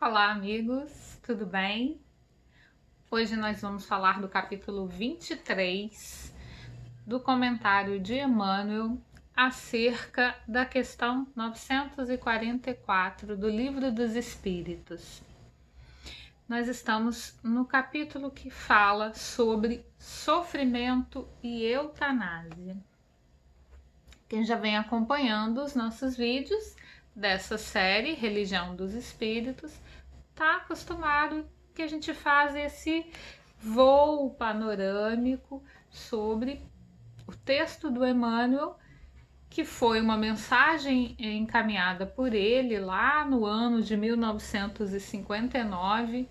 Olá, amigos, tudo bem? Hoje nós vamos falar do capítulo 23 do comentário de Emmanuel acerca da questão 944 do Livro dos Espíritos. Nós estamos no capítulo que fala sobre sofrimento e eutanásia. Quem já vem acompanhando os nossos vídeos dessa série Religião dos Espíritos está acostumado que a gente faz esse voo panorâmico sobre o texto do Emmanuel, que foi uma mensagem encaminhada por ele lá no ano de 1959.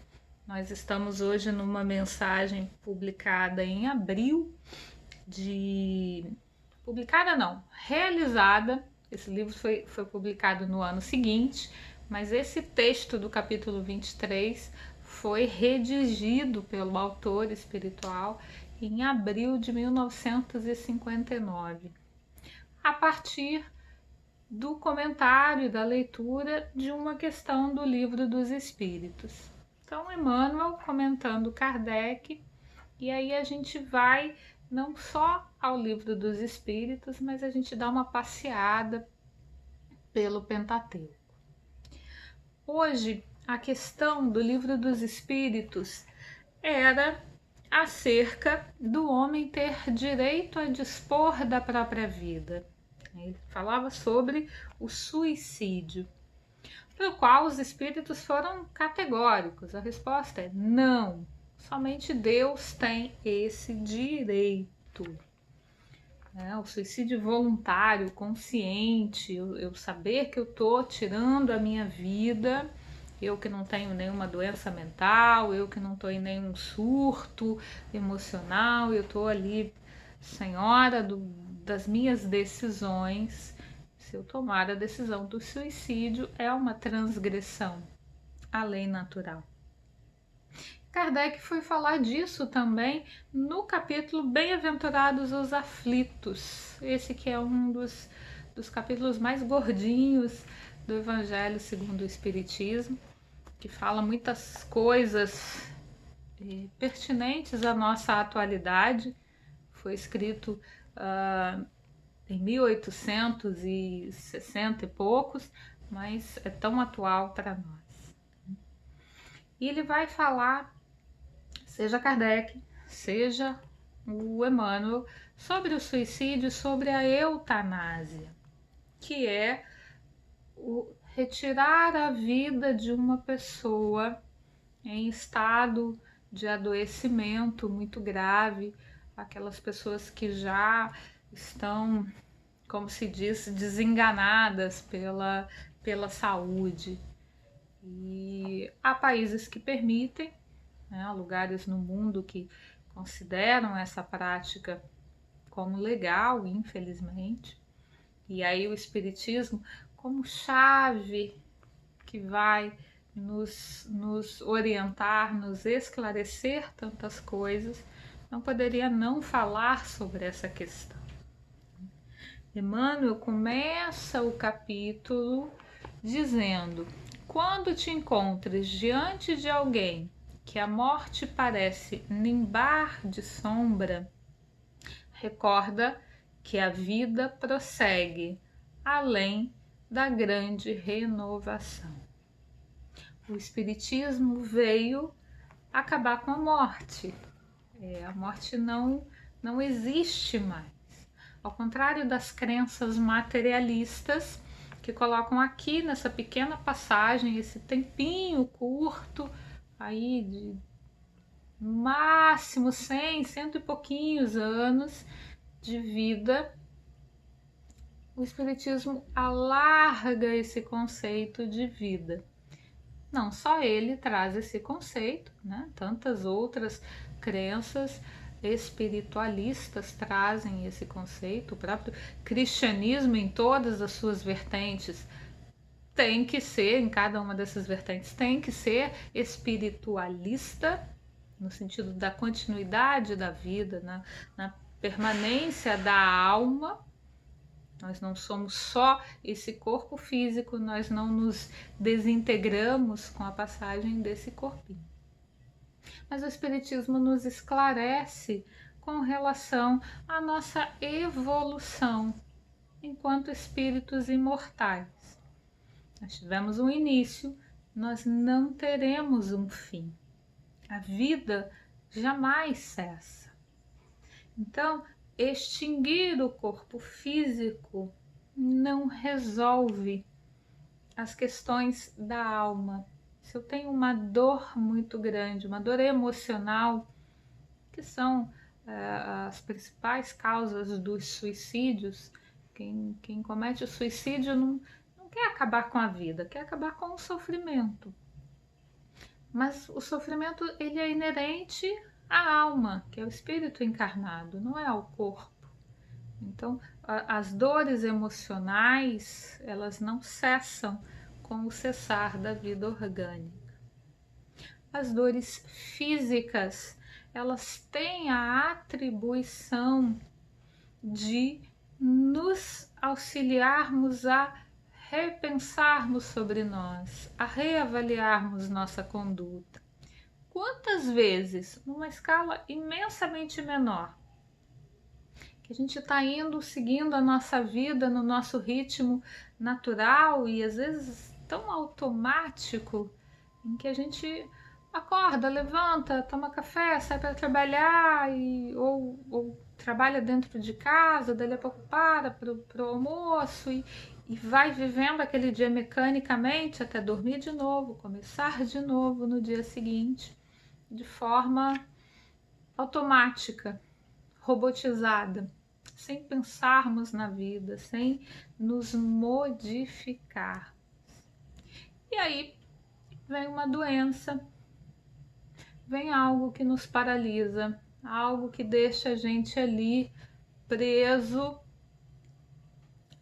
Nós estamos hoje numa mensagem publicada em abril realizada. Esse livro foi publicado no ano seguinte, mas esse texto do capítulo 23 foi redigido pelo autor espiritual em abril de 1959, a partir do comentário e da leitura de uma questão do Livro dos Espíritos. Então, Emmanuel comentando Kardec, e aí a gente vai não só ao Livro dos Espíritos, mas a gente dá uma passeada pelo Pentateuco. Hoje, a questão do Livro dos Espíritos era acerca do homem ter direito a dispor da própria vida. Ele falava sobre o suicídio, pelo qual os espíritos foram categóricos. A resposta é não. Somente Deus tem esse direito. O suicídio voluntário, consciente, eu saber que eu estou tirando a minha vida, eu que não tenho nenhuma doença mental, eu que não estou em nenhum surto emocional, eu estou ali senhora das minhas decisões. Se eu tomar a decisão do suicídio, é uma transgressão à lei natural. Kardec foi falar disso também no capítulo Bem-aventurados os aflitos, esse que é um dos capítulos mais gordinhos do Evangelho segundo o Espiritismo, que fala muitas coisas pertinentes à nossa atualidade. Foi escrito em 1860 e poucos, mas é tão atual para nós. E ele vai falar, seja Kardec, seja o Emmanuel, sobre o suicídio, sobre a eutanásia, que é o retirar a vida de uma pessoa em estado de adoecimento muito grave, aquelas pessoas que já estão, como se diz, desenganadas pela saúde. E há países que permitem, lugares no mundo que consideram essa prática como legal, infelizmente. E aí o Espiritismo, como chave que vai nos orientar, nos esclarecer tantas coisas, não poderia não falar sobre essa questão. Emmanuel começa o capítulo dizendo: quando te encontres diante de alguém que a morte parece nimbar de sombra, recorda que a vida prossegue além da grande renovação. O Espiritismo veio acabar com a morte. A morte não existe mais. Ao contrário das crenças materialistas, que colocam aqui nessa pequena passagem, esse tempinho curto, aí de máximo 100 e pouquinhos anos de vida, o Espiritismo alarga esse conceito de vida. Não só ele traz esse conceito, tantas outras crenças espiritualistas trazem esse conceito. O próprio cristianismo, em todas as suas vertentes, tem que ser, em cada uma dessas vertentes, tem que ser espiritualista, no sentido da continuidade da vida, na permanência da alma, Nós não somos só esse corpo físico, nós não nos desintegramos com a passagem desse corpinho. Mas o Espiritismo nos esclarece com relação à nossa evolução enquanto espíritos imortais. Nós tivemos um início, nós não teremos um fim. A vida jamais cessa. Então, extinguir o corpo físico não resolve as questões da alma. Se eu tenho uma dor muito grande, uma dor emocional, que são as principais causas dos suicídios, quem comete o suicídio não quer acabar com a vida, quer acabar com o sofrimento. Mas o sofrimento ele é inerente à alma, que é o espírito encarnado, não é ao corpo. Então, as dores emocionais, elas não cessam com o cessar da vida orgânica. As dores físicas, elas têm a atribuição de nos auxiliarmos a repensarmos sobre nós, a reavaliarmos nossa conduta. Quantas vezes, numa escala imensamente menor, que a gente está indo, seguindo a nossa vida no nosso ritmo natural e às vezes tão automático, em que a gente acorda, levanta, toma café, sai para trabalhar ou trabalha dentro de casa, dali a pouco para o almoço e vai vivendo aquele dia mecanicamente até dormir de novo, começar de novo no dia seguinte, de forma automática, robotizada, sem pensarmos na vida, sem nos modificar. E aí vem uma doença, vem algo que nos paralisa, algo que deixa a gente ali preso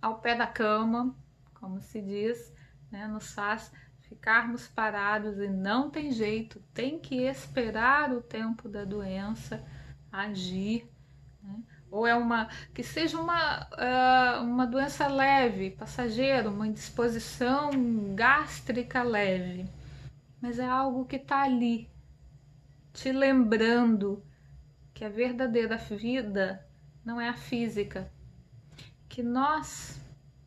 ao pé da cama, como se diz, né? Nos faz ficarmos parados e não tem jeito, tem que esperar o tempo da doença agir, né? Ou que seja uma doença leve, passageira, uma indisposição gástrica leve, mas é algo que está ali, te lembrando que a verdadeira vida não é a física, que nós,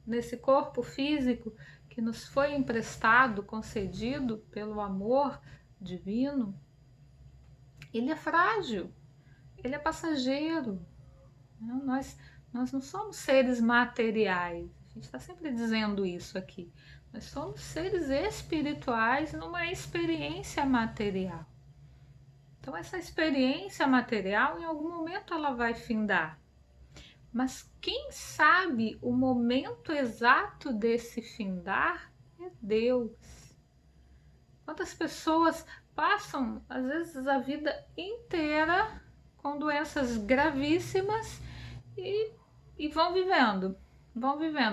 nesse corpo físico que nos foi emprestado, concedido pelo amor divino, ele é frágil, ele é passageiro. Nós não somos seres materiais, a gente está sempre dizendo isso aqui. Nós somos seres espirituais numa experiência material. Então, essa experiência material, em algum momento, ela vai findar. Mas quem sabe o momento exato desse findar é Deus. Quantas pessoas passam, às vezes, a vida inteira com doenças gravíssimas e vão vivendo.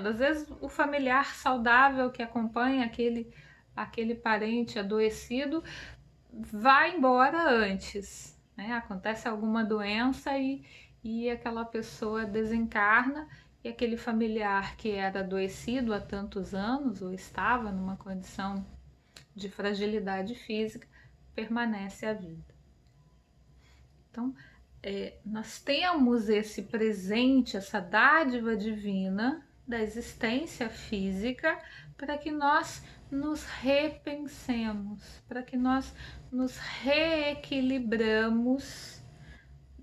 Às vezes, o familiar saudável que acompanha aquele parente adoecido vai embora antes, né? Acontece alguma doença e aquela pessoa desencarna e aquele familiar que era adoecido há tantos anos ou estava numa condição de fragilidade física permanece à vida. Então, nós temos esse presente, essa dádiva divina da existência física para que nós nos repensemos, para que nós nos reequilibramos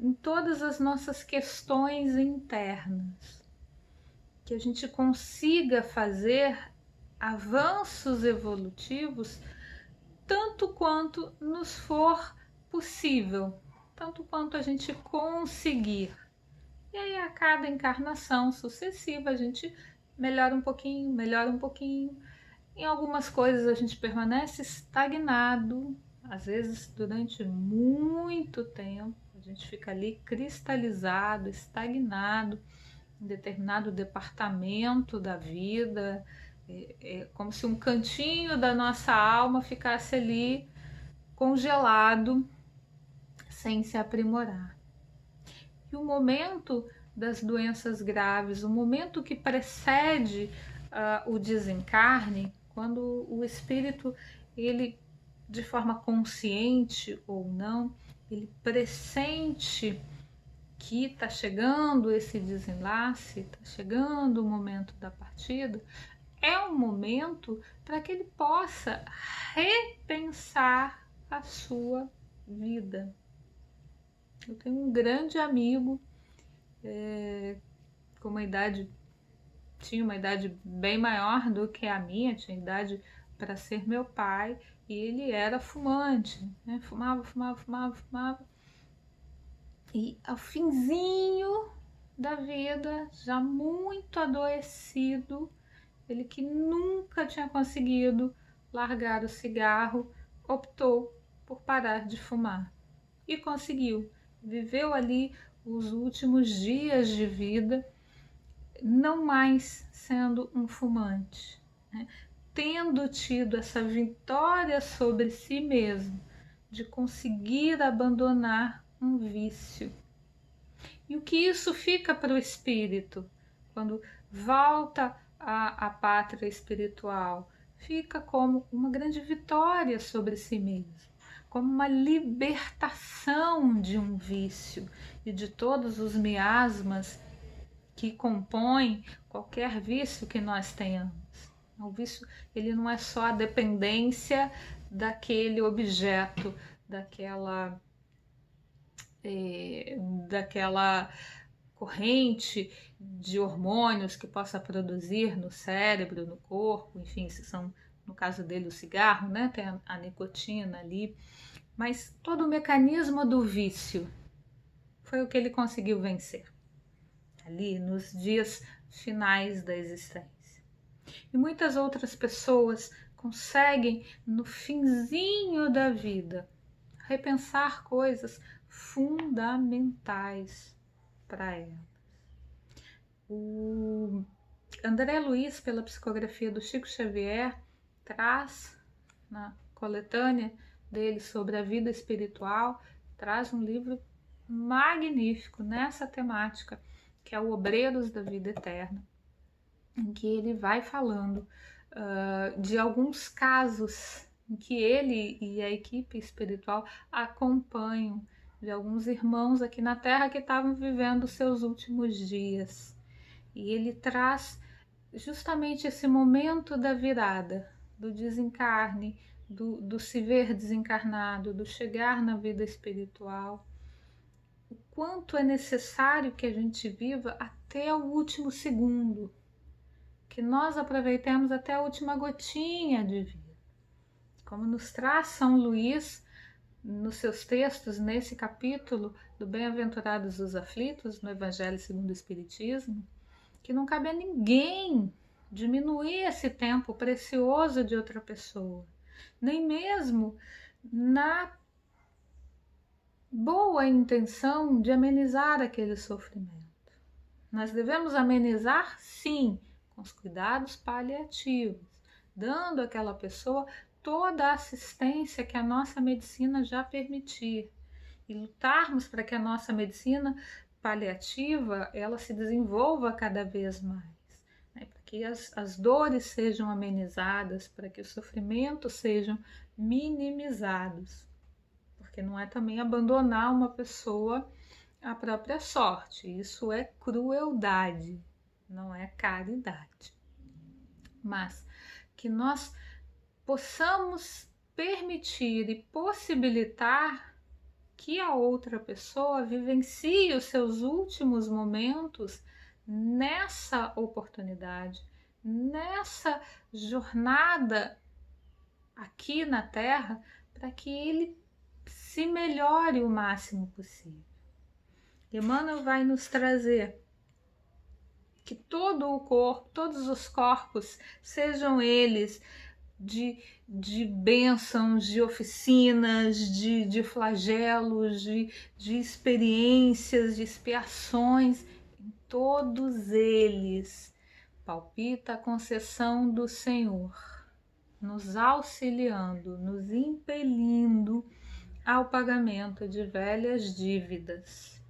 em todas as nossas questões internas, que a gente consiga fazer avanços evolutivos tanto quanto nos for possível, tanto quanto a gente conseguir. E aí a cada encarnação sucessiva a gente melhora um pouquinho, Em algumas coisas a gente permanece estagnado, às vezes durante muito tempo, a gente fica ali cristalizado, estagnado em determinado departamento da vida, como se um cantinho da nossa alma ficasse ali congelado, sem se aprimorar. E o momento das doenças graves, o momento que precede o desencarne, quando o espírito, ele, de forma consciente ou não, ele pressente que está chegando esse desenlace, está chegando o momento da partida, é um momento para que ele possa repensar a sua vida. Eu tenho um grande amigo com uma idade, tinha uma idade bem maior do que a minha, tinha idade para ser meu pai, e ele era fumante, né? Fumava. E ao finzinho da vida, já muito adoecido, ele que nunca tinha conseguido largar o cigarro, optou por parar de fumar. E conseguiu. Viveu ali os últimos dias de vida, não mais sendo um fumante, né? Tendo tido essa vitória sobre si mesmo, de conseguir abandonar um vício. E o que isso fica para o espírito quando volta à pátria espiritual? Fica como uma grande vitória sobre si mesmo, como uma libertação de um vício e de todos os miasmas que compõem qualquer vício que nós tenhamos. O vício, ele não é só a dependência daquele objeto, daquela corrente de hormônios que possa produzir no cérebro, no corpo, enfim, se são, no caso dele, o cigarro, né? Tem a nicotina ali, mas todo o mecanismo do vício foi o que ele conseguiu vencer ali nos dias finais da existência. E muitas outras pessoas conseguem, no finzinho da vida, repensar coisas fundamentais para elas. O André Luiz, pela psicografia do Chico Xavier, traz na coletânea dele sobre a vida espiritual, traz um livro magnífico nessa temática, que é o Obreiros da Vida Eterna, em que ele vai falando de alguns casos em que ele e a equipe espiritual acompanham, de alguns irmãos aqui na Terra que estavam vivendo seus últimos dias. E ele traz justamente esse momento da virada, do desencarne, do se ver desencarnado, do chegar na vida espiritual. O quanto é necessário que a gente viva até o último segundo, que nós aproveitemos até a última gotinha de vida. Como nos traz São Luís nos seus textos, nesse capítulo do Bem-aventurados os Aflitos, no Evangelho segundo o Espiritismo, que não cabe a ninguém diminuir esse tempo precioso de outra pessoa, nem mesmo na boa intenção de amenizar aquele sofrimento. Nós devemos amenizar, sim, com os cuidados paliativos, dando àquela pessoa toda a assistência que a nossa medicina já permitir, e lutarmos para que a nossa medicina paliativa ela se desenvolva cada vez mais, né? Para que as dores sejam amenizadas, para que os sofrimentos sejam minimizados, porque não é também abandonar uma pessoa à própria sorte, isso é crueldade, não é caridade. Mas que nós possamos permitir e possibilitar que a outra pessoa vivencie os seus últimos momentos nessa oportunidade, nessa jornada aqui na Terra, para que ele se melhore o máximo possível. Emmanuel vai nos trazer que todo o corpo, todos os corpos, sejam eles de bênçãos, de oficinas, de flagelos, de experiências, de expiações, em todos eles palpita a concessão do Senhor, nos auxiliando, nos impelindo ao pagamento de velhas dívidas.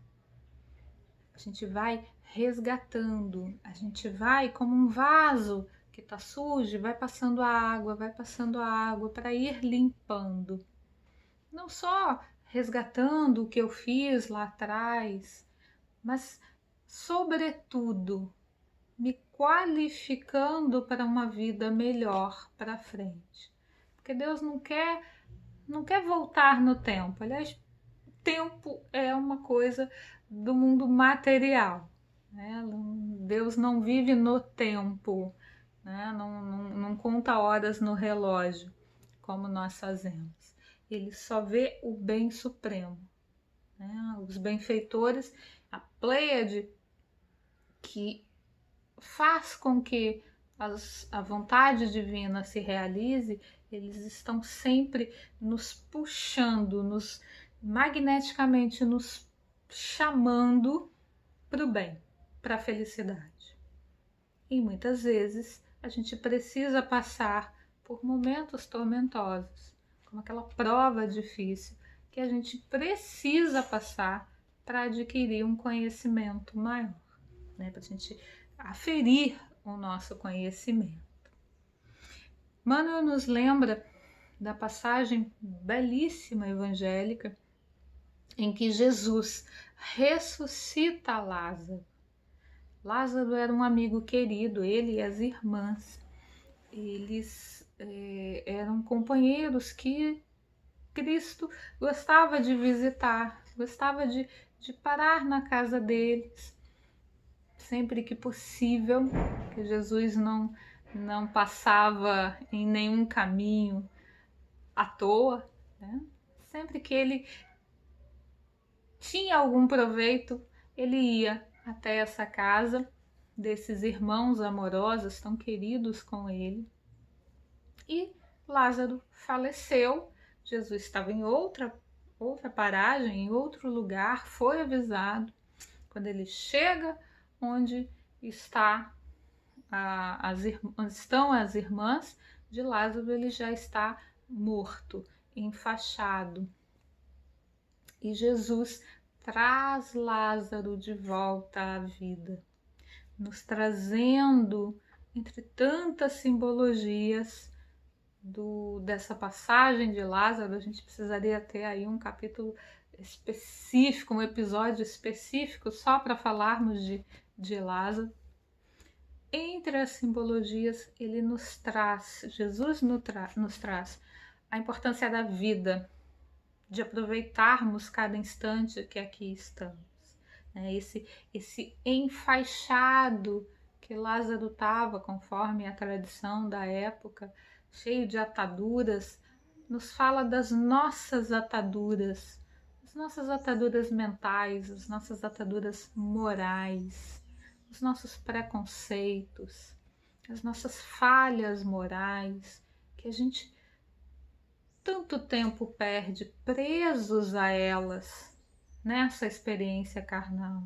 A gente vai resgatando. A gente vai como um vaso que está sujo, vai passando a água para ir limpando. Não só resgatando o que eu fiz lá atrás, mas, sobretudo, me qualificando para uma vida melhor para frente. Porque Deus não quer voltar no tempo. Aliás, tempo é uma coisa do mundo material, né? Deus não vive no tempo, né? Não conta horas no relógio, como nós fazemos. Ele só vê o bem supremo, né? Os benfeitores, a pleiade que faz com que a vontade divina se realize, eles estão sempre nos puxando, magneticamente nos chamando para o bem, para a felicidade. E muitas vezes a gente precisa passar por momentos tormentosos, como aquela prova difícil que a gente precisa passar para adquirir um conhecimento maior, né? Para a gente aferir o nosso conhecimento. Emmanuel nos lembra da passagem belíssima evangélica em que Jesus ressuscita Lázaro. Lázaro era um amigo querido, ele e as irmãs. Eles eram companheiros que Cristo gostava de visitar, gostava de parar na casa deles, sempre que possível, que Jesus não passava em nenhum caminho à toa, né? Sempre que ele tinha algum proveito, ele ia até essa casa desses irmãos amorosos, tão queridos com ele. E Lázaro faleceu, Jesus estava em outra paragem, em outro lugar, foi avisado. Quando ele chega onde estão as irmãs de Lázaro, ele já está morto, enfaixado. E Jesus traz Lázaro de volta à vida, nos trazendo, entre tantas simbologias dessa passagem de Lázaro. A gente precisaria ter aí um capítulo específico, um episódio específico só para falarmos de Lázaro. Entre as simbologias, Jesus nos traz a importância da vida, de aproveitarmos cada instante que aqui estamos, né? Esse enfaixado que Lázaro estava, conforme a tradição da época, cheio de ataduras, nos fala das nossas ataduras, as nossas ataduras mentais, as nossas ataduras morais, os nossos preconceitos, as nossas falhas morais, que a gente tanto tempo perde presos a elas nessa experiência carnal.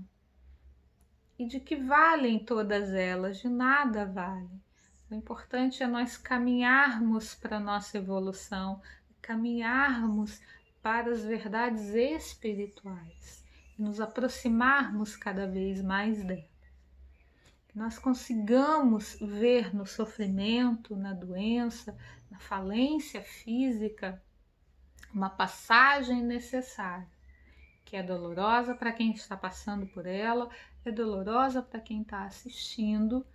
E de que valem todas elas? De nada valem. O importante é nós caminharmos para a nossa evolução, caminharmos para as verdades espirituais e nos aproximarmos cada vez mais delas. Que nós consigamos ver no sofrimento, na doença, na falência física, uma passagem necessária, que é dolorosa para quem está passando por ela, é dolorosa para quem está assistindo,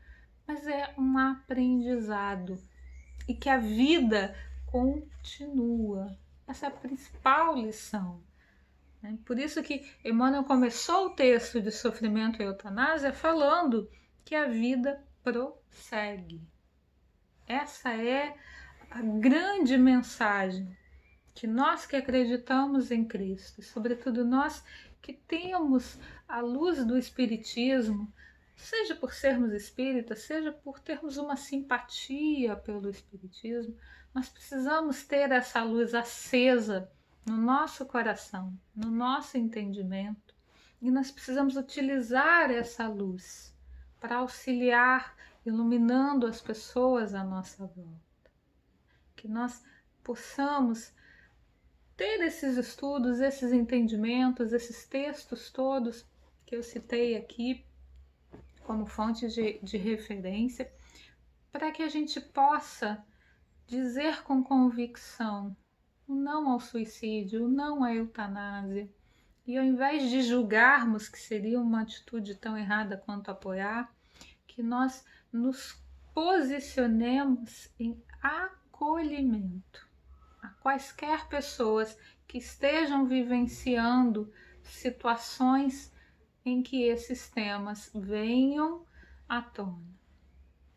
mas é um aprendizado e que a vida continua. Essa é a principal lição. Por isso que Emmanuel começou o texto de Sofrimento e Eutanásia falando que a vida prossegue. Essa é a grande mensagem que nós que acreditamos em Cristo, e sobretudo nós que temos a luz do Espiritismo, seja por sermos espíritas, seja por termos uma simpatia pelo Espiritismo, nós precisamos ter essa luz acesa no nosso coração, no nosso entendimento, e nós precisamos utilizar essa luz para auxiliar, iluminando as pessoas à nossa volta. Que nós possamos ter esses estudos, esses entendimentos, esses textos todos que eu citei aqui, como fonte de referência, para que a gente possa dizer com convicção o não ao suicídio, o não à eutanásia. E ao invés de julgarmos, que seria uma atitude tão errada quanto apoiar, que nós nos posicionemos em acolhimento a quaisquer pessoas que estejam vivenciando situações em que esses temas venham à tona.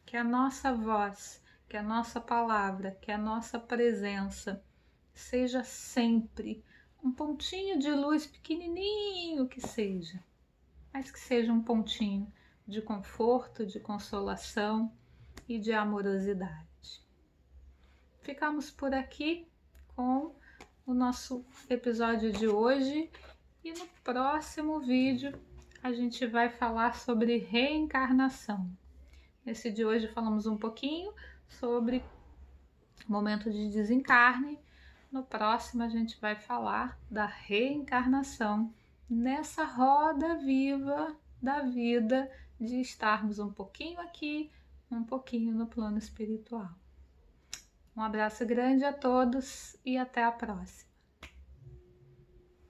Que a nossa voz, que a nossa palavra, que a nossa presença seja sempre um pontinho de luz, pequenininho que seja, mas que seja um pontinho de conforto, de consolação e de amorosidade. Ficamos por aqui com o nosso episódio de hoje e no próximo vídeo a gente vai falar sobre reencarnação. Nesse de hoje falamos um pouquinho sobre o momento de desencarne. No próximo a gente vai falar da reencarnação nessa roda viva da vida, de estarmos um pouquinho aqui, um pouquinho no plano espiritual. Um abraço grande a todos e até a próxima.